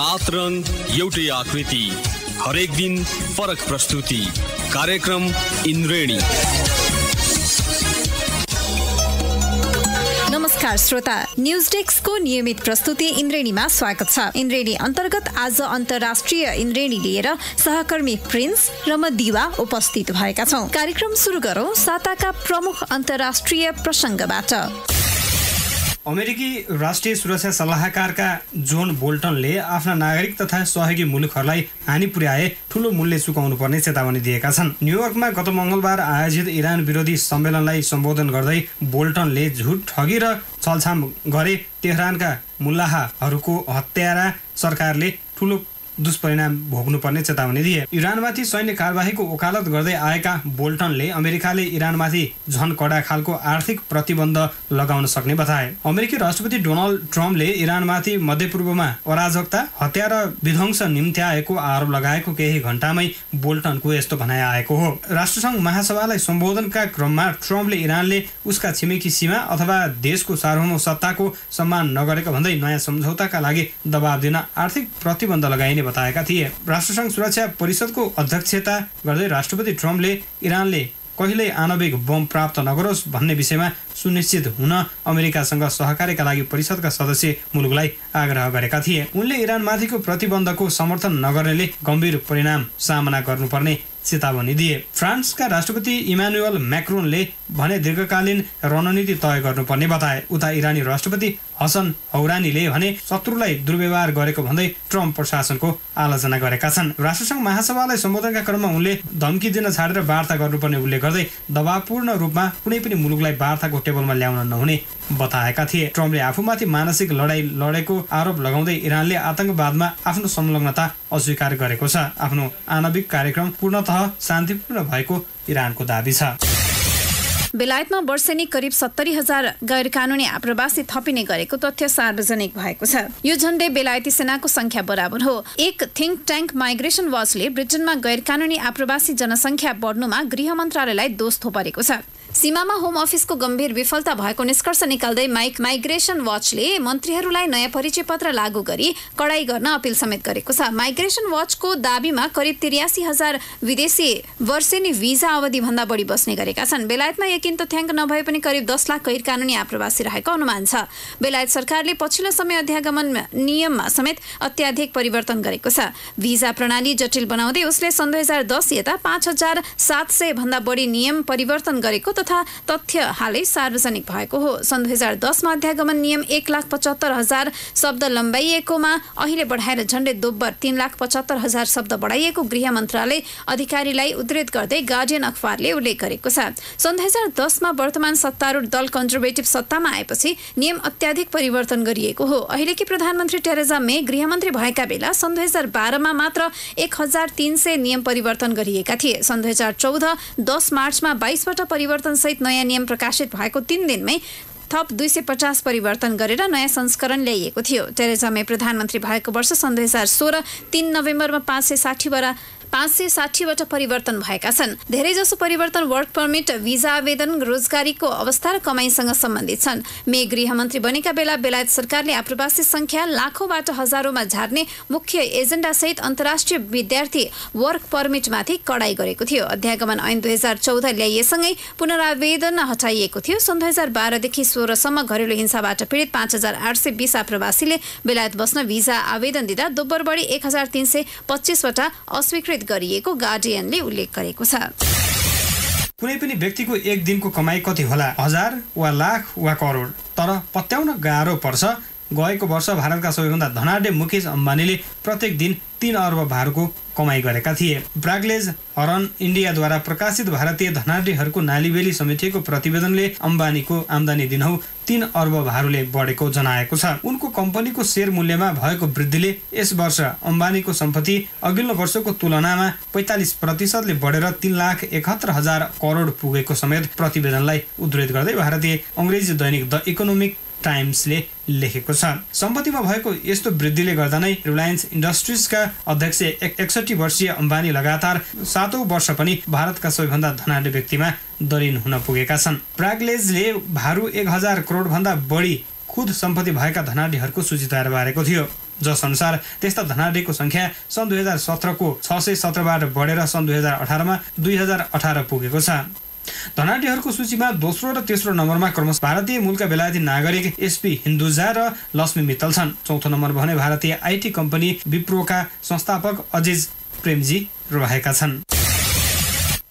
7 रङ एउटै आकृति, हरेक दिन फरक प्रस्तुति। कार्यक्रम इन्द्रेणी। नमस्कार श्रोता, न्यूज डेस्कको नियमित प्रस्तुति इन्द्रेणीमा स्वागत छ। इन्द्रेणी अन्तर्गत आज अन्तर्राष्ट्रिय इन्द्रेणी लिएर सहकर्मी प्रिन्स र म दिवा उपस्थित भएका छौं। कार्यक्रम सुरु गरौं साताका प्रमुख अन्तर्राष्ट्रिय प्रसंगबाट। अमेरिकी राष्ट्रिय सुरक्षा सल्लाहकारका जोन बोल्टनले आफ्ना नागरिक तथा सहयोगी मुलुकहरूलाई हानि पुर्याए ठूलो मूल्य चुकाउनु पर्ने चेतावनी दिएका छन्। न्युयोर्कमा गत मंगलबार आयोजित इरान विरोधी सम्मेलनलाई सम्बोधन गर्दै बोल्टनले झुट, ठगी र छलछाम गरे तेहरानका मुल्लाहहरूको हत्यारा सरकारले ठूलो दुष्परिणाम भोग्नुपर्ने चेतावनी दिए। इरानमाथि सैन्य कारबाहीको वकालत गर्दै आएका बोल्टनले अमेरिकाले इरानमाथि झन कडा खालको आर्थिक प्रतिबन्ध लगाउन सक्ने बताए। अमेरिकी राष्ट्रपति डोनाल्ड ट्रम्पले इरानमाथि मध्यपूर्वमा अराजकता, हत्या र विध्वंस निम्त्याएको आरोप लगाएको केही घण्टामै बोल्टनको यस्तो भनाइ आएको हो। राष्ट्रसङ्घ महासभालाई सम्बोधनका क्रममा ट्रम्पले इरानले उसका छिमेकी सीमा अथवा देशको सार्वभौमसत्ताको सम्मान नगरेको भन्दै नयाँ सम्झौताका लागि दबाब दिन आर्थिक प्रतिबन्ध लगाइने बताएका थिए। राष्ट्रसङ्घ सुरक्षा परिषदको अध्यक्षता गर्दै राष्ट्रपति ट्रम्पले इरानले कहिल्यै आणविक बम प्राप्त नगरोस् भन्ने विषयमा सुनिश्चित हुन अमेरिकासँग सहकार्यका लागि परिषदका सदस्य मुलुकलाई आग्रह गरेका थिए। उनले इरानमाथिको प्रतिबन्धको समर्थन नगर्नेले गम्भीर परिणाम सामना गर्नुपर्ने चेतावनी दिए। फ्रान्सका राष्ट्रपति इमानुएल मैक्रोनले भने दीर्घकालीन रणनीति तय गर्नुपर्ने बताए। उता इरानी राष्ट्रपति हसन हौरानीले भने शत्रुलाई दुर्व्यवहार गरेको भन्दै ट्रम्प प्रशासनको आलोचना गरेका छन्। राष्ट्रसङ्घ महासभालाई सम्बोधनका क्रममा उनले धम्की दिन छाडेर वार्ता गर्नुपर्ने उल्लेख गर्दै दबावपूर्ण रूपमा कुनै पनि मुलुकलाई वार्ताको टेबलमा ल्याउन नहुने बताएका थिए। ट्रम्पले आफूमाथि मानसिक लडाई लडेको आरोप लगाउँदै इरानले आतंकवादमा आफ्नो संलग्नता अस्वीकार गरेको छ। आफ्नो आणविक कार्यक्रम पूर्णतः शान्तिपूर्ण भएको इरानको दाबी छ। बेलायतमा वर्षेनी करिब 70,000 गैरकानूनी आप्रवासी थपिने गरेको तथ्य सार्वजनिक भएको छ। यो झण्डै बेलायती सेनाको संख्या बराबर हो। एक थिङ्क ट्याङ्क माइग्रेसन वाचले ब्रिटेनमा गैरकानूनी आप्रवासी जनसंख्या बढ्नुमा गृह मन्त्रालयलाई दोष थोपरेको छ। सीमामा होम अफिसको गम्भीर विफलता भएको निष्कर्ष निकाल्दै माइग्रेसन वाचले मन्त्रीहरूलाई नयाँ परिचय पत्र लागू गरी कडाई गर्न अपिल समेत गरेको छ। माइग्रेसन वाचको दाबीमा करिब 83,000 विदेशी वर्षेनी भिजा अवधि भन्दा बढी बस्ने गरेका छन्। बेलायतमा यकिन तथ्याङ्क नभए पनि करिब 10 लाख गैरकानूनी आप्रवासी रहेको अनुमान छ। बेलायत सरकारले पछिल्लो समय अध्यागमन नियममा समेत अत्याधिक परिवर्तन गरेको छ। भिजा प्रणाली जटिल बनाउँदै उसले सन् 2010 यता 5,700 भन्दा बढी नियम परिवर्तन गरेको तथा तथ्य हालै सार्वजनिक भएको हो। सन् 2010 मा अध्यागमन नियम 1,75,000 शब्द लम्बाइएकोमा अहिले बढाएर झण्डै दोब्बर 3,75,000 शब्द बढाइएको गृह मन्त्रालय अधिकारीलाई उद्धृत गर्दै गार्डियन अखबारले उल्लेख गरेको छ। सन् 2010 मा वर्तमान सत्तारूढ दल कन्जर्भेटिभ सत्तामा आएपछि नियम अत्याधिक परिवर्तन गरिएको हो। अहिलेकी प्रधानमन्त्री टेरेजा मे गृहमन्त्री भएका बेला सन् 2012 मा मात्र 1,300 नियम परिवर्तन गरिएका थिए। सन् 2014 10 मार्चमा 22 वटा परिवर्तन सहित नयाँ नियम प्रकाशित भएको 3 दिनमै थप 250 परिवर्तन गरेर नयाँ संस्करण ल्याइएको थियो। टेरेजा मे प्रधानमन्त्री भएको वर्ष सन् 2016 3 नोभेम्बरमा 560 वटा परिवर्तन भएका छन्। धेरैजसो परिवर्तन वर्क परमिट, भिजा आवेदन, रोजगारीको अवस्था र कमाईसँग सम्बन्धित छन्। मे गृहमन्त्री बनेका बेला बेलायत सरकारले आप्रवासी संख्या लाखौँबाट हजारौँमा झार्ने मुख्य एजेन्डा सहित अन्तर्राष्ट्रिय विद्यार्थी वर्क परमिटमाथि कडाई गरेको थियो। अध्यागमन ऐन 2014 ल्याइएसँगै पुनरावेदन हटाइएको थियो। सन् 2012 देखि 16 सम्म घरेलु हिंसाबाट पीडित 5,820 आप्रवासीले बेलायत बस्न भिजा आवेदन दिँदा दोब्बर बढी 1,325 वटा अस्वीकृत गरिएको गार्डियनले उल्लेख गरेको छ। कुनै पनि व्यक्तिको एक दिनको कमाई कति होला? 1000 वा लाख वा करोड? तर पत्याउन गाह्रो पर्छ। गएको वर्ष भारतका सबैभन्दा धनाढ्य मुकेश अम्बानीले प्रत्येक दिन 3 अर्ब भारको कमाई गरेका थिए। ब्रागलेज हरन इन्डियाद्वारा प्रकाशित भारतीय धनाढ्यहरूको नालीबेली समेटिएको प्रतिवेदनले अम्बानीको आम्दानी दिनहु 3 अर्ब भारूले बढेको जनाएको छ। उनको कम्पनीको शेयर मूल्यमा भएको वृद्धिले यस वर्ष अम्बानीको सम्पत्ति अघिल्लो वर्षको तुलनामा 45% बढेर 3,71,000 करोड पुगेको समेत प्रतिवेदनलाई उद्धृत गर्दै भारतीय अङ्ग्रेजी दैनिक द इकोनोमिक टाइम्सले लेखेको छ। सम्पत्तिमा भएको यस्तो वृद्धिले गर्दा नै रिलायन्स इन्डस्ट्रिजका अध्यक्ष 61 वर्षीय अम्बानी लगातार 7औं वर्ष पनि भारतका सबैभन्दा धनाढ्य व्यक्तिमा दरिन हुन पुगेका छन्। ब्रागलेजले भारु 1000 करोड भन्दा बढी खुद सम्पत्ति भएका धनाढ्यहरूको सूची तयार पारेको थियो। जस अनुसार त्यस्ता धनाढ्यको संख्या सन् 2017 को 617बाट बढेर सन् 2018 मा 2018 पुगेको छ। धनाढ्यहरूको सूचीमा दोस्रो र तेस्रो नम्बरमा क्रमशः भारतीय मूलका बेलायती नागरिक एसपी हिन्दुजा र लक्ष्मी मित्तल छन्। चौथो नम्बर भने भारतीय आईटी कम्पनी विप्रोका संस्थापक अजिज प्रेमजी रहेका छन्।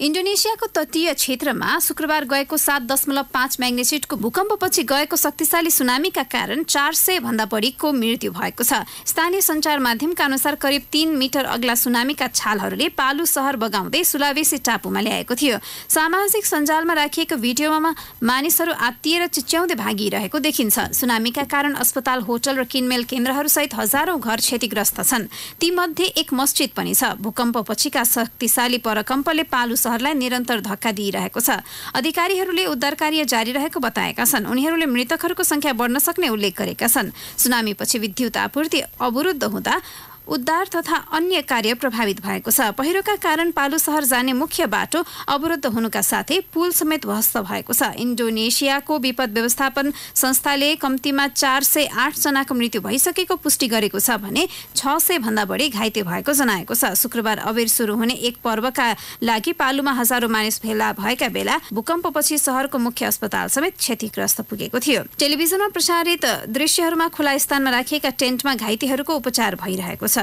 इन्डोनेसियाको तटीय क्षेत्रमा शुक्रबार गएको 7.5 म्याग्निट्युडको भूकम्पपछि गएको शक्तिशाली सुनामीका कारण 400 भन्दा बढीको मृत्यु भएको छ। स्थानीय सञ्चार माध्यमका अनुसार करिब 3 मिटर अग्ला सुनामीका छालहरूले पालु सहर बगाउँदै सुलावेसी टापुमा ल्याएको थियो। सामाजिक सञ्जालमा राखिएको भिडियोमा मानिसहरू आत्तिएर चिच्याउँदै भागिरहेको देखिन्छ। सुनामीका कारण अस्पताल, होटल र किनमेल केन्द्रहरूसहित हजारौं घर क्षतिग्रस्त छन्। तीमध्ये एक मस्जिद पनि छ। भूकम्पपछिका शक्तिशाली परकम्पले पालु सहरलाई निरन्तर धक्का दिइरहेको छ। अधिकारीहरूले उद्धार कार्य जारी रहेको बताएका छन्। उनीहरूले मृतकहरूको संख्या बढ्न सक्ने उल्लेख गरेका छन्। सुनामीपछि विद्युत आपूर्ति अवरुद्ध हुँदा उद्धार तथा अन्य कार्य प्रभावित भएको छ। पहिरोका कारण पालु सहर जाने मुख्य बाटो अवरुद्ध हुनुका साथै पुल समेत ध्वस्त भएको छ। इन्डोनेसियाको विपद व्यवस्थापन संस्थाले कम्तीमा 408 जनाको मृत्यु भइसकेको पुष्टि गरेको छ भने 600 भन्दा बढी घाइते भएको जनाएको छ। शुक्रबार अबेर सुरु हुने एक पर्वका लागि पालुमा हजारौं मानिस भेला भएका बेला भूकम्पपछि सहरको मुख्य अस्पताल समेत क्षतिग्रस्त पुगेको थियो। टेलिभिजनमा प्रसारित दृश्यहरूमा खुला स्थानमा राखिएका टेन्टमा घाइतेहरूको उपचार भइरहेको छ।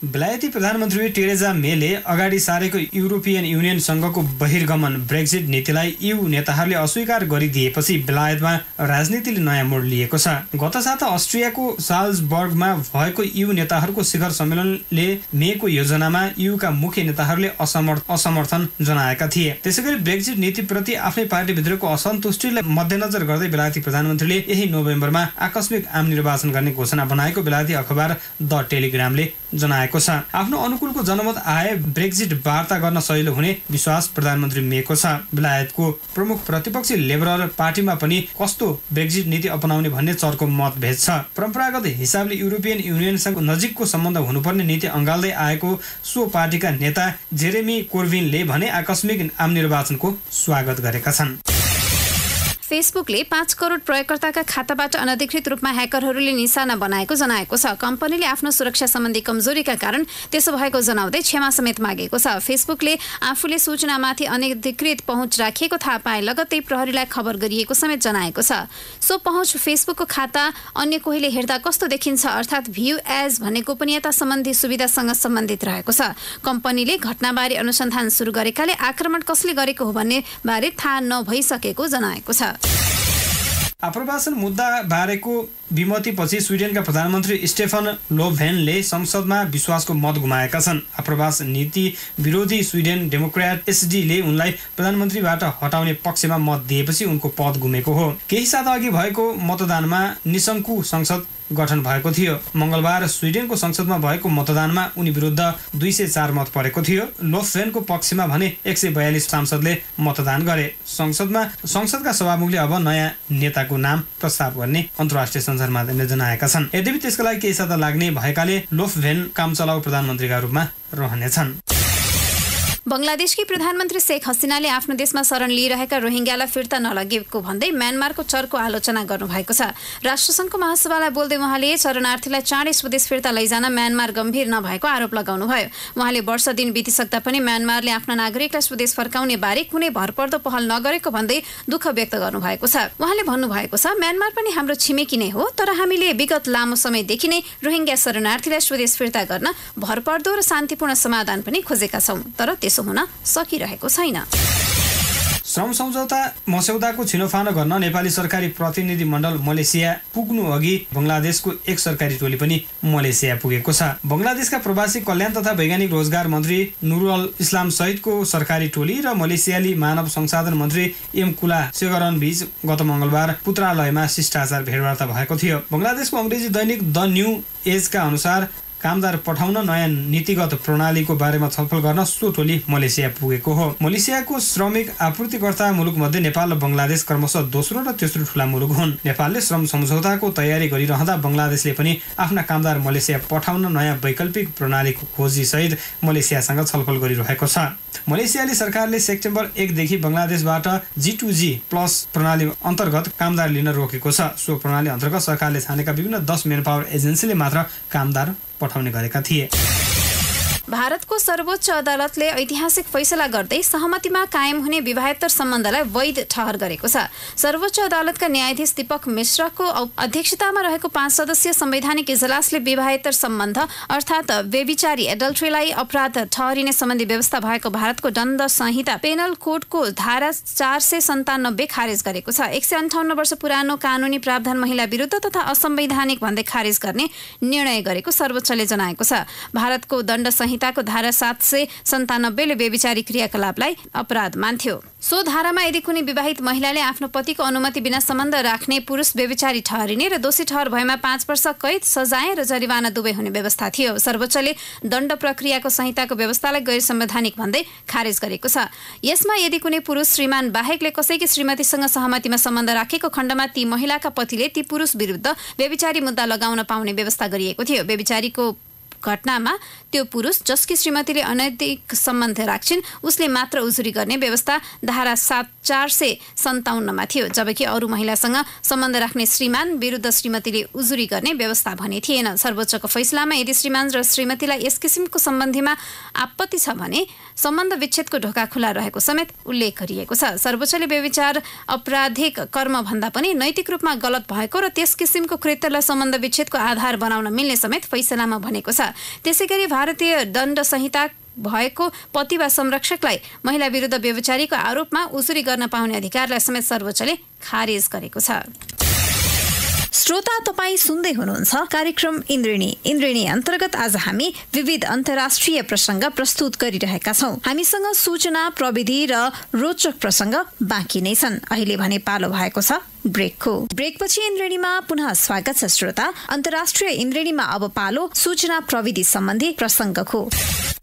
बेलायती प्रधानमन्त्री टेरेजा मेले अगाडि सारेको युरोपियन युनियनसँगको बहिर्गमन ब्रेक्जिट नीतिलाई EU नेताहरूले अस्वीकार गरिदिएपछि बेलायतमा राजनीतिले नयाँ मोड लिएको छ। गत साता अस्ट्रियाको साल्जबर्गमा भएको EU नेताहरूको शिखर सम्मेलनले मेको योजनामा EU का मुख्य नेताहरूले असमर्थन जनाएका थिए। त्यसैगरी ब्रेक्जिट नीतिप्रति आफ्नै पार्टीभित्रको असन्तुष्टिलाई मध्यनजर गर्दै बेलायती प्रधानमन्त्रीले यही नोभेम्बरमा आकस्मिक आम निर्वाचन गर्ने घोषणा बनाएको बेलायती अखबार द टेलिग्रामले जनाएको छ। आफ्नो अनुकूलको जनमत आए ब्रेक्जिट वार्ता गर्न सजिलो हुने विश्वास प्रधानमन्त्री मेको छ। बेलायतको प्रमुख प्रतिपक्षी लिबरल पार्टीमा पनि कस्तो ब्रेक्जिट नीति अपनाउने भन्ने चर्को मतभेद छ। परम्परागत हिसाबले युरोपियन युनियनसँग नजिकको सम्बन्ध हुनुपर्ने नीति अँगाल्दै आएको सो पार्टीका नेता जेरेमी कोर्बिनले भने आकस्मिक आम निर्वाचनको स्वागत गरेका छन्। फेसबुकले 5 करोड प्रयोगकर्ताका खाताबाट अनधिकृत रूपमा ह्याकरहरूले निशाना बनाएको जनाएको छ। कम्पनीले आफ्नो सुरक्षा सम्बन्धी कमजोरीका कारण त्यसो भएको जनाउँदै क्षमा समेत मागेको छ। फेसबुकले आफूले सूचनामाथि अनधिकृत पहुँच राखिएको थाहा पाए लगत्तै प्रहरीलाई खबर गरिएको समेत जनाएको छ। सो पहुँच फेसबुकको खाता अन्य कोहीले हेर्दा कस्तो देखिन्छ अर्थात् भ्यू एज भन्ने गोपनीयता सम्बन्धी सुविधासँग सम्बन्धित रहेको छ। कम्पनीले घटनाबारे अनुसन्धान सुरु गरेकाले आक्रमण कसले गरेको हो भन्ने बारे थाहा नभइसकेको जनाएको छ। आप्रवासन मुद्दा बारेको विमतिपछि स्विडेनका प्रधानमन्त्री स्टेफन लोभेनले संसदमा विश्वासको मत गुमाएका छन्। आप्रवास नीति विरोधी स्विडेन डेमोक्र्याट एसडीले उनलाई प्रधानमन्त्रीबाट हटाउने पक्षमा मत दिएपछि उनको पद गुमेको हो। केही साता अघि भएको मतदानमा निशंकु संसद गठन भएको थियो। मंगलबार स्विडेनको संसदमा भएको मतदानमा उनी विरुद्ध 204 मत परेको थियो। लोफभेनको पक्षमा भने 142 सांसदले मतदान गरे। संसदका सभामुखले अब नयाँ नेताको नाम प्रस्ताव गर्ने अन्तर्राष्ट्रिय सञ्चार माध्यमले जनाएका छन्। यद्यपि त्यसका लागि केही साता लाग्ने भएकाले लोफभेन कामचलाउ प्रधानमन्त्रीका रूपमा रहनेछन्। बंगलादेशकी प्रधानमन्त्री शेख हसिनाले आफ्नो देशमा शरण लिइरहेका रोहिङ्ग्यालाई फिर्ता नलगेको भन्दै म्यानमारको चर्को आलोचना गर्नुभएको छ। राष्ट्रसङ्घको महासभालाई बोल्दै उहाँले शरणार्थीलाई चाँडै स्वदेश फिर्ता लैजान म्यानमार गम्भीर नभएको आरोप लगाउनुभयो। उहाँले वर्ष दिन बितिसक्दा पनि म्यानमारले आफ्ना नागरिकलाई स्वदेश फर्काउने बारे कुनै भरपर्दो पहल नगरेको भन्दै दुःख व्यक्त गर्नुभएको छ। उहाँले भन्नुभएको छ, म्यानमार पनि हाम्रो छिमेकी नै हो, तर हामीले विगत लामो समयदेखि नै रोहिङ्ग्या शरणार्थीलाई स्वदेश फिर्ता गर्न भरपर्दो र शान्तिपूर्ण समाधान पनि खोजेका छौं, तर त्यसो हुन सकिरहेको छैन। श्रम सम्झौता मस्यौदाको छिनोफानो गर्न नेपाली सरकारी प्रतिनिधि मण्डल मलेसिया पुग्नु अघि बंगलादेशको एक सरकारी टोली पनि मलेसिया पुगेको छ। बंगलादेशका प्रवासी कल्याण तथा वैज्ञानिक रोजगार मन्त्री नुरुल इस्लाम सहितको सरकारी टोली र मलेसियाली मानव संसाधन मन्त्री एम कुला सेगरन बीच गत मंगलबार पुत्रालयमा शिष्टाचार भेटवार्ता भएको थियो। बंगलादेशको अंग्रेजी दैनिक द न्यू एजका अनुसार कामदार पठाउन नयाँ नीतिगत प्रणालीको बारेमा छलफल गर्न सो टोली मलेसिया पुगेको हो। मलेसियाको श्रमिक आपूर्तिकर्ता मुलुक मध्ये नेपाल र बंगलादेश क्रमशः दोस्रो र तेस्रो ठूला मुलुक हुन्। नेपालले श्रम सम्झौताको तयारी गरिरहँदा बंगलादेशले पनि आफ्ना कामदार मलेसिया पठाउन नयाँ वैकल्पिक प्रणालीको खोजी सहित मलेसियासँग छलफल गरिरहेको छ। मलेसियाली सरकारले सेप्टेम्बर 1 देखि बंगलादेशबाट G2G+ प्रणाली अन्तर्गत कामदार लिन रोकेको छ। सो प्रणाली अन्तर्गत सरकारले छानेका विभिन्न 10 मेन पावर एजेन्सीले मात्र कामदार पठाउने गरेका थिए। भारतको सर्वोच्च अदालतले ऐतिहासिक फैसला गर्दै सहमतिमा कायम हुने विवाहेत्तर सम्बन्धलाई वैध ठहर गरेको छ। सर्वोच्च अदालतका न्यायाधीश दीपक मिश्रको अध्यक्षतामा रहेको 5 सदस्यीय संवैधानिक इजलासले विवाहेत्तर सम्बन्ध अर्थात् व्यभिचारी एडल्ट्रीलाई अपराध ठहरिने सम्बन्धी व्यवस्था भएको भारतको दण्ड संहिता पेनल कोडको धारा 497 खारेज गरेको छ। 158 वर्ष पुरानो कानूनी प्रावधान महिला विरुद्ध तथा असंवैधानिक भन्दै खारेज गर्ने निर्णय गरेको सर्वोच्चले जनाएको छ। भारतको दण्ड संहिताको धारा 797 ले व्यभिचारी क्रियाकलापलाई अपराध मान्थ्यो। सो धारामा यदि कुनै विवाहित महिलाले आफ्नो पतिको अनुमति बिना सम्बन्ध राख्ने पुरुष व्यभिचारी ठहरिने र दोषी ठहर भएमा 5 वर्ष कैद, सजाय र जरिवाना दुवै हुने व्यवस्था थियो। सर्वोच्चले दण्ड प्रक्रियाको संहिताको व्यवस्थालाई गैर संवैधानिक भन्दै खारेज गरेको छ। यसमा यदि कुनै पुरुष श्रीमान बाहेकले कसैकी श्रीमतीसँग सहमतिमा सम्बन्ध राखेको खण्डमा ती महिलाका पतिले ती पुरुष विरुद्ध व्यभिचारी मुद्दा लगाउन पाउने व्यवस्था गरिएको थियो। व्यभिचारीको घटनामा त्यो पुरुष जसकी श्रीमतीले अनैतिक सम्बन्ध राख्छिन् उसले मात्र उजुरी गर्ने व्यवस्था धारा 457 मा थियो, जबकि अरू महिलासँग सम्बन्ध राख्ने श्रीमान विरुद्ध श्रीमतीले उजुरी गर्ने व्यवस्था भने थिएन। सर्वोच्चको फैसलामा यदि श्रीमान र श्रीमतीलाई यस किसिमको सम्बन्धीमा आपत्ति छ भने सम्बन्ध विच्छेदको ढोका खुला रहेको समेत उल्लेख गरिएको छ। सर्वोच्चले व्यभिचार आपराधिक कर्म भन्दा पनि नैतिक रूपमा गलत भएको र त्यस किसिमको कृत्यलाई सम्बन्ध विच्छेदको आधार बनाउन मिल्ने समेत फैसलामा भनेको छ। त्यसैगरी भारतीय दण्ड संहिता भएको पति वा संरक्षकलाई महिला विरुद्ध व्यभिचारीको आरोपमा उजुरी गर्न पाउने अधिकारलाई समेत सर्वोच्चले खारेज गरेको छ। श्रोता, तपाईँ सुन्दै हुनुहुन्छ कार्यक्रम इन्द्रिणी अन्तर्गत आज हामी विविध अन्तर्राष्ट्रिय प्रसंग प्रस्तुत गरिरहेका छौं। हामीसँग सूचना, प्रविधि र रोचक प्रसंग बाँकी नै छन्। अहिले भने पालो भएको छ ब्रेकको। ब्रेकपछि इन्द्रिणीमा पुनः स्वागत छ श्रोता। अन्तर्राष्ट्रिय इन्द्रिणीमा अब पालो सूचना प्रविधि सम्बन्धी प्रसंगको।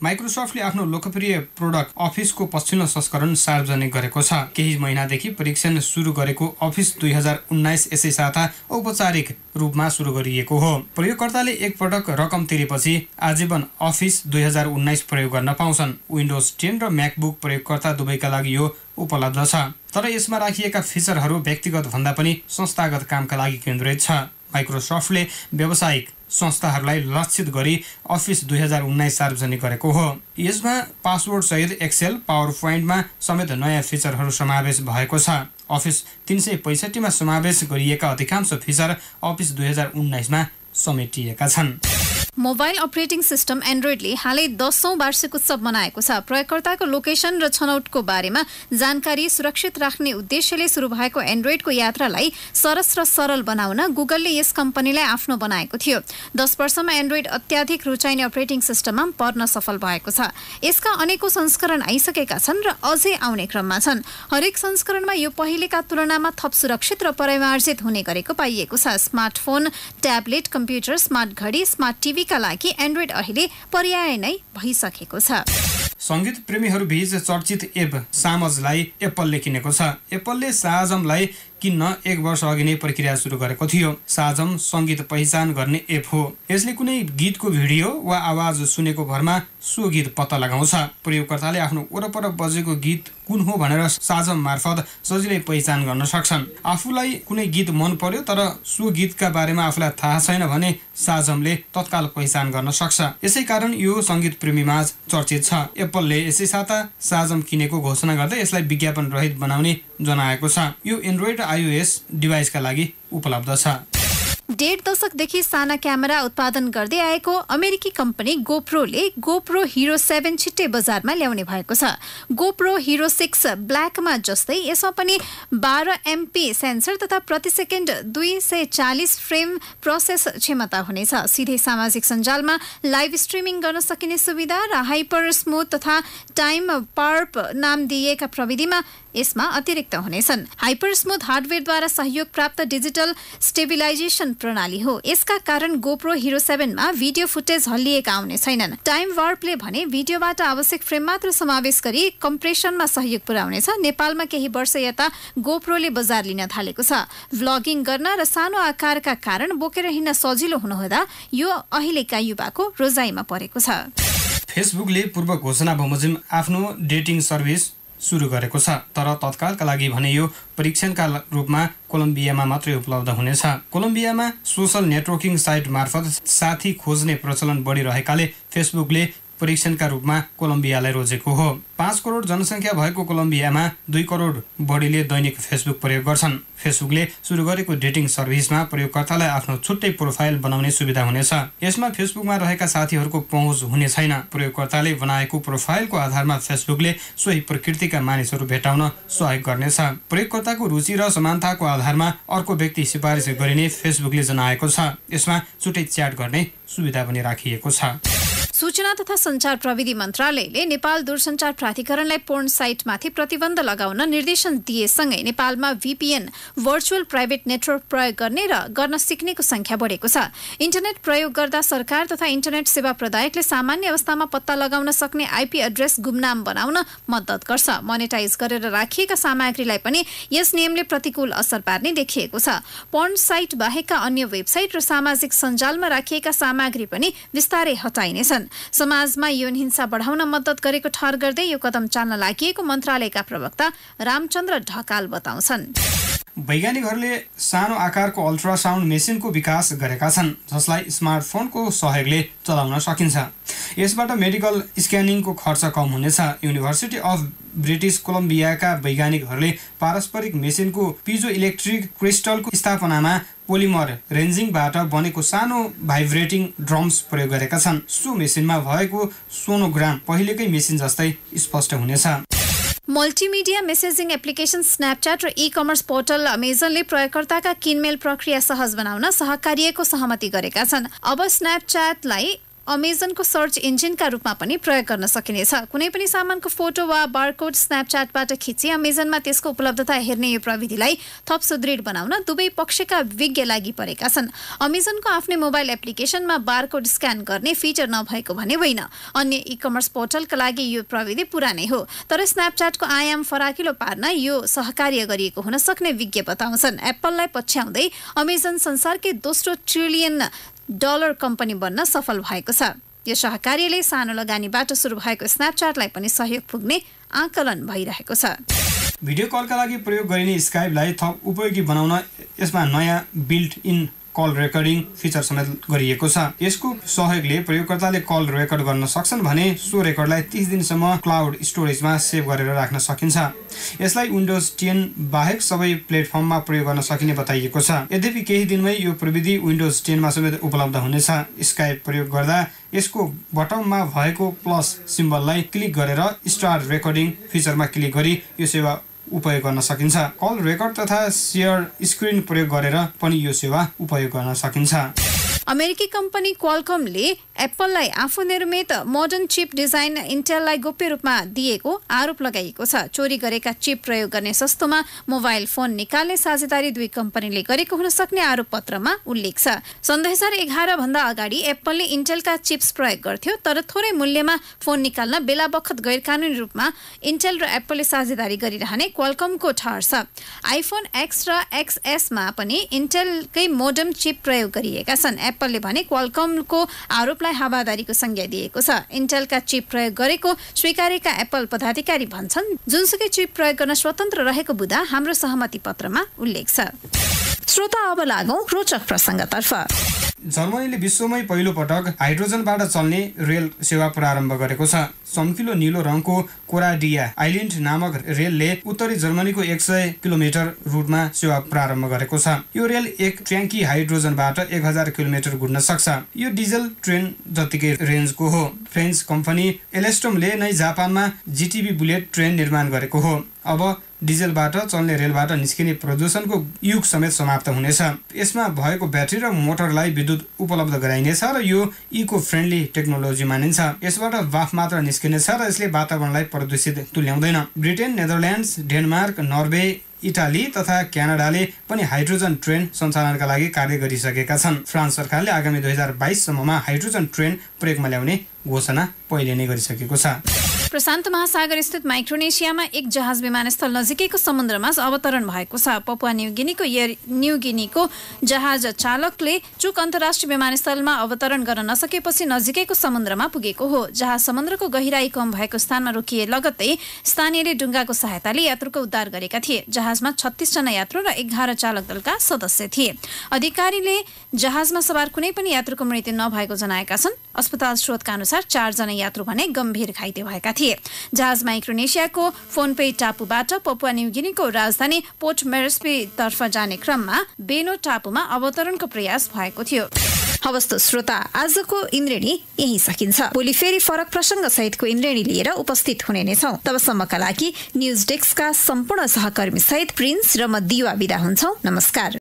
माइक्रोसफ्टले आफ्नो लोकप्रिय प्रोडक्ट अफिसको पछिल्लो संस्करण सार्वजनिक गरेको छ। केही महिनादेखि परीक्षण सुरु गरेको अफिस 2019 यसै साता औपचारिक रूपमा सुरु गरिएको हो। प्रयोगकर्ताले एक पटक रकम तिरेपछि आजीवन अफिस 2019 प्रयोग गर्न पाउँछन्। विन्डोज 10 र म्याकबुक प्रयोगकर्ता दुवैका लागि यो उपलब्ध छ, तर यसमा राखिएका फिचरहरू व्यक्तिगत भन्दा पनि संस्थागत कामका लागि केन्द्रित छ। माइक्रोसफ्टले व्यावसायिक संस्थाहरूलाई लक्षित गरी अफिस 2019 सार्वजनिक गरेको हो। यसमा पासवर्ड सहित एक्सेल, पावर पोइन्टमा समेत नयाँ फिचरहरू समावेश भएको छ। अफिस 365 मा समावेश गरिएका अधिकांश फिचर अफिस 2019 मा समेटिएका छन्। मोबाइल अपरेटिङ सिस्टम एन्ड्रोइडले हालै 10औं वार्षिक उत्सव मनाएको छ। प्रयोगकर्ताको लोकेसन र छनौटको बारेमा जानकारी सुरक्षित राख्ने उद्देश्यले सुरु भएको एन्ड्रोइडको यात्रालाई सरस र सरल बनाउन गुगलले यस कम्पनीलाई आफ्नो बनाएको थियो। 10 वर्षमा एन्ड्रोइड अत्याधिक रुचाइने अपरेटिङ सिस्टममा पर्न सफल भएको छ। यसका अनेकौं संस्करण आइसकेका छन् र अझै आउने क्रममा छन्। हरेक संस्करणमा यो पहिलेका तुलनामा थप सुरक्षित र परिमार्जित हुने गरेको पाइएको छ। स्मार्टफोन, ट्याब्लेट, कम्प्युटर, स्मार्ट घडी, स्मार्ट टिभी का लागि एन्ड्रोइड अहिले पर्याय नै भइसकेको छ। संगीत प्रेमीहरू बीच चर्चित एप सामजलाई एप्पलले किनेको छ। एप्पलले साजमलाई किन्न 1 वर्ष अघि नै प्रक्रिया सुरु गरेको थियो। साजम संगीत पहिचान गर्ने एप हो। यसले कुनै गीतको भिडियो वा आवाज सुनेको भरमा सो गीत पत्ता लगाउँछ। प्रयोगकर्ताले आफ्नो वरपर बजेको गीत कुन हो भनेर साजम मार्फत सजिलै पहिचान गर्न सक्छन्। आफूलाई कुनै गीत मन पर्यो तर सो गीतका बारेमा आफूलाई थाहा छैन भने साजमले तत्काल पहिचान गर्न सक्छ। यसै कारण यो संगीत प्रेमीमाझ चर्चित छ। एप्पलले यसै साता साजम किनेको घोषणा गर्दै यसलाई विज्ञापन रहित बनाउने जनाएको छ। यो एन्ड्रोइड र iOS डिभाइसका लागि उपलब्ध छ। 1.5 दशकदेखि साना क्यामेरा उत्पादन गर्दै आएको अमेरिकी कम्पनी गोप्रोले गोप्रो हिरो 7 छिट्टै बजारमा ल्याउने भएको छ। गोप्रो हिरो 6 ब्ल्याकमा जस्तै यसमा पनि 12 MP सेन्सर तथा प्रति सेकेन्ड 240 फ्रेम प्रोसेस क्षमता हुनेछ। सिधै सामाजिक सञ्जालमा लाइभ स्ट्रिमिङ गर्न सकिने सुविधा र हाइपर स्मुथ तथा टाइम पार्प नाम दिएका प्रविधिमा यसमा अतिरिक्त हुनेछन्। हाइपर स्मुथ हार्डवेयरद्वारा सहयोग प्राप्त डिजिटल स्टेबिलाइजेसन प्रणाली हो। यसका कारण GoPro Hero 7 मा भिडियो फुटेज हल्लिएका आउने छैनन्। टाइम वार्पले भने भिडियोबाट आवश्यक फ्रेम मात्र समावेश गरी कम्प्रेसनमा सहयोग पुर्याउनेछ। नेपालमा केही वर्ष यता GoProले बजार लिन थालेको छ। भ्लगिङ गर्न र सानो आकारका कारण बोकेर हिँड्न सजिलो हुनुहुँदा यो अहिलेका युवाको रोजाइमा परेको छ। फेसबुकले पूर्व घोषणा बमोजिम आफ्नो डेटिङ सर्भिस सुरु गरेको छ, तर तत्कालका लागि भने यो परीक्षणका रूपमा कोलम्बियामा मात्रै उपलब्ध हुनेछ। कोलम्बियामा सोशल नेटवर्किङ साइट मार्फत साथी खोज्ने प्रचलन बढिरहेकाले फेसबुकले परीक्षणका रूपमा कोलम्बियालाई रोजेको हो। 5 करोड जनसङ्ख्या भएको कोलम्बियामा 2 करोड बढीले दैनिक फेसबुक प्रयोग गर्छन्। फेसबुकले सुरु गरेको डेटिङ सर्भिसमा प्रयोगकर्तालाई आफ्नो छुट्टै प्रोफाइल बनाउने सुविधा हुनेछ। यसमा फेसबुकमा रहेका साथीहरूको पहुँच हुने छैन। प्रयोगकर्ताले बनाएको प्रोफाइलको आधारमा फेसबुकले सोही प्रकृतिका मानिसहरू भेटाउन सहयोग गर्नेछ। प्रयोगकर्ताको रुचि र समानताको आधारमा अर्को व्यक्ति सिफारिस गरिने फेसबुकले जनाएको छ। यसमा छुट्टै च्याट गर्ने सुविधा पनि राखिएको छ। सूचना तथा सञ्चार प्रविधि मन्त्रालयले नेपाल दूरसञ्चार प्राधिकरणलाई पोर्न साइटमाथि प्रतिबन्ध लगाउन निर्देशन दिएसँगै नेपालमा VPN भर्चुअल प्राइभेट नेटवर्क प्रयोग गर्ने र गर्न सिक्नेको संख्या बढेको छ। इन्टरनेट प्रयोग गर्दा सरकार तथा इन्टरनेट सेवा प्रदायकले सामान्य अवस्थामा पत्ता लगाउन सक्ने IP एड्रेस गुमनाम बनाउन मद्दत गर्छ। मोनेटाइज गरेर राखिएका सामग्रीलाई पनि यस नियमले प्रतिकूल असर पार्ने देखिएको छ। पोर्न साइट बाहेकका अन्य वेबसाइट र सामाजिक सञ्जालमा राखिएका सामग्री पनि बिस्तारै हटाइनेछन्। समाजमा यौन हिंसा बढाउन मद्दत गरेको ठहर गर्दै यो कदम चाल्न लागि मन्त्रालयका प्रवक्ता रामचन्द्र ढकाल बताउँछन्। वैज्ञानिकहरूले सानो आकारको अल्ट्रासाउन्ड मेसिनको विकास गरेका छन्, जसलाई स्मार्टफोनको सहयोगले चलाउन सकिन्छ। यसबाट मेडिकल स्क्यानिङको खर्च कम हुनेछ। युनिभर्सिटी अफ ब्रिटिस कोलम्बियाका वैज्ञानिकहरूले पारस्परिक मेसिनको पिजो इलेक्ट्रिक क्रिस्टलको स्थापनामा पोलिमर रेन्जिङबाट बनेको सानो भाइब्रेटिङ ड्रम्स प्रयोग गरेका छन्। सो मेसिनमा भएको सोनोग्राम पहिलेकै मेसिन जस्तै स्पष्ट हुनेछ। मल्टिमिडिया मेसेजिङ एप्लिकेसन स्न्यापच्याट र ई-कमर्स पोर्टल अमेजनले प्रयोगकर्ताका किनमेल प्रक्रिया सहज बनाउन सहकार्यको सहमति गरेका छन्। अब स्न्यापच्याटलाई अमेजनको सर्च इन्जिनका रूपमा पनि प्रयोग गर्न सकिनेछ। कुनै पनि सामानको फोटो वा बारकोड स्न्यापच्याटबाट खिची अमेजनमा त्यसको उपलब्धता हेर्ने यो प्रविधिलाई थप सुदृढ बनाउन दुवै पक्षका विज्ञ लागि परेका छन्। अमेजनको आफ्नै मोबाइल एप्लिकेसनमा बारकोड स्क्यान गर्ने फिचर नभएको भने होइन। अन्य ई-कमर्स पोर्टलका लागि यो प्रविधि पुरानै हो, तर स्न्यापच्याटको आयाम फराकिलो पार्न यो सहकार्य गरिएको हुन सक्ने विज्ञ बताउँछन्। एप्पललाई पछ्याउँदै अमेजन संसारकै दोस्रो ट्रिलियन डलर कम्पनी बन्न सफल भएको छ। यो सहकार्यले सानो लगानीबाट सुरु भएको स्न्यापच्याटलाई पनि सहयोग पुग्ने आकलन भइरहेको छ। भिडियो कलका लागि प्रयोग गरिने स्काइपलाई थप उपयोगी बनाउन यसमा नयाँ built in call recording feature समेत गरिएको छ। यसको सहयोगले प्रयोगकर्ताले कल रेकर्ड गर्न सक्छन् भने सो रेकर्डलाई 30 दिनसम्म क्लाउड स्टोरेजमा सेभ गरेर राख्न सकिन्छ। यसलाई विन्डोज 10 बाहेक सबै प्लेटफर्ममा प्रयोग गर्न सकिने बताइएको छ। यद्यपि केही दिनमै यो प्रविधि विन्डोज 10 मा समेत उपलब्ध हुनेछ। स्काइप प्रयोग गर्दा यसको बटममा भएको प्लस सिम्बललाई क्लिक गरेर स्टार्ट रेकर्डिङ फिचरमा क्लिक गरी यो सेवा उपयोग गर्न सकिन्छ। कल रेकर्ड तथा शेयर स्क्रिन प्रयोग गरेर पनि यो सेवा उपयोग गर्न सकिन्छ। अमेरिकी कम्पनी क्वालकमले एप्पललाई आफू निर्मित मोडर्न चिप डिजाइन इन्टेललाई गोप्य रूपमा दिएको आरोप लगाइएको छ। चोरी गरेका चिप प्रयोग गर्ने सस्तोमा मोबाइल फोन निकाल्ने साझेदारी दुई कम्पनीले गरेको हुन सक्ने आरोप पत्रमा उल्लेख छ। सन् 2011 भन्दा अगाडि एप्पलले इन्टेलका चिप्स प्रयोग गर्थ्यो, तर थोरै मूल्यमा फोन निकाल्न बेला बखत गैरकानुनी रूपमा इन्टेल र एप्पलले साझेदारी गरिरहने क्वालकमको ठहर छ। आइफोन X र XS मा पनि इन्टेलकै मोडर्न चिप प्रयोग गरिएका छन्। एप्पलले भने क्वालकमको आरोपलाई हावादारीको संज्ञा दिएको छ। इन्टेलका चिप प्रयोग गरेको स्वीकारेका एप्पल पदाधिकारी भन्छन्, जुनसुकै चिप प्रयोग गर्न स्वतन्त्र रहेको बुदा हाम्रो सहमति पत्रमा उल्लेख छ। श्रोता, अब लागौं रोचक प्रसङ्गतर्फ। जर्मनीले विश्वमै पहिलो पटक हाइड्रोजनबाट चल्ने रेल सेवा प्रारम्भ गरेको छ। चम्किलो नीलो रङको कोराडिया आइल्यान्ड नामक रेलले उत्तरी जर्मनीको 100 किलोमिटर रुटमा सेवा प्रारम्भ गरेको छ। यो रेल एक ट्याङ्की हाइड्रोजनबाट 1000 किलोमिटर गुड्न सक्छ। यो डिजल ट्रेन जतिकै रेन्जको हो। फ्रेन्च कम्पनी एलेस्टोमले नै जापानमा GTB बुलेट ट्रेन निर्माण गरेको हो। अब डिजेलबाट चल्ने रेलबाट निस्किने प्रदूषणको युग समेत समाप्त हुनेछ। यसमा भएको ब्याट्री र मोटरलाई विद्युत उपलब्ध गराइनेछ र यो इको फ्रेन्डली टेक्नोलोजी मानिन्छ। यसबाट वाफ मात्र निस्किनेछ र यसले वातावरणलाई प्रदूषित तुल्याउँदैन। Britain, Netherlands, Denmark, Norway, Italy तथा क्यानाडाले पनि हाइड्रोजन ट्रेन सञ्चालनका लागि कार्य गरिसकेका छन्। फ्रान्स सरकारले आगामी 2022 सम्ममा हाइड्रोजन ट्रेन प्रयोगमा ल्याउने घोषणा पहिले नै गरिसकेको छ। प्रशान्त महासागर स्थित माइक्रोनेसियामा एक जहाज विमानस्थल नजिकैको समुद्रमा अवतरण भएको छ। पपुवा न्युगिनीको जहाज चालकले चुक अन्तर्राष्ट्रिय विमानस्थलमा अवतरण गर्न नसकेपछि नजिकैको समुद्रमा पुगेको हो। जहाज समुद्रको गहिराई कम भएको स्थानमा रोकिए लगत्तै स्थानीयले डुङ्गाको सहायताले यात्रुको उद्धार गरेका थिए। जहाजमा 36 जना यात्रु र 11 चालक दलका सदस्य थिए। अधिकारीले जहाजमा सवार कुनै पनि यात्रुको मृत्यु नभएको जनाएका छन्। अस्पताल स्रोतका अनुसार 4 जना यात्रु भने गम्भीर घाइते भएका थिए। जहाज माइक्रोनेसियाको फोनपे टापुबाट पपुवा न्युगिनीको राजधानी पोर्ट मोरेस्बी तर्फ जाने क्रममा बेनो टापुमा अवतरणको प्रयास भएको थियो। हवस् श्रोता, आजको इन्द्रेणी यही सकिन्छ। भोलि फेरि फरक प्रसङ्ग सहितको इन्द्रेणी लिएर उपस्थित हुने नै छौँ। तबसम्मका लागि न्युज डेस्कका सम्पूर्ण सहकर्मी सहित प्रिन्स र म दिवा बिदा हुन्छौँ। नमस्कार।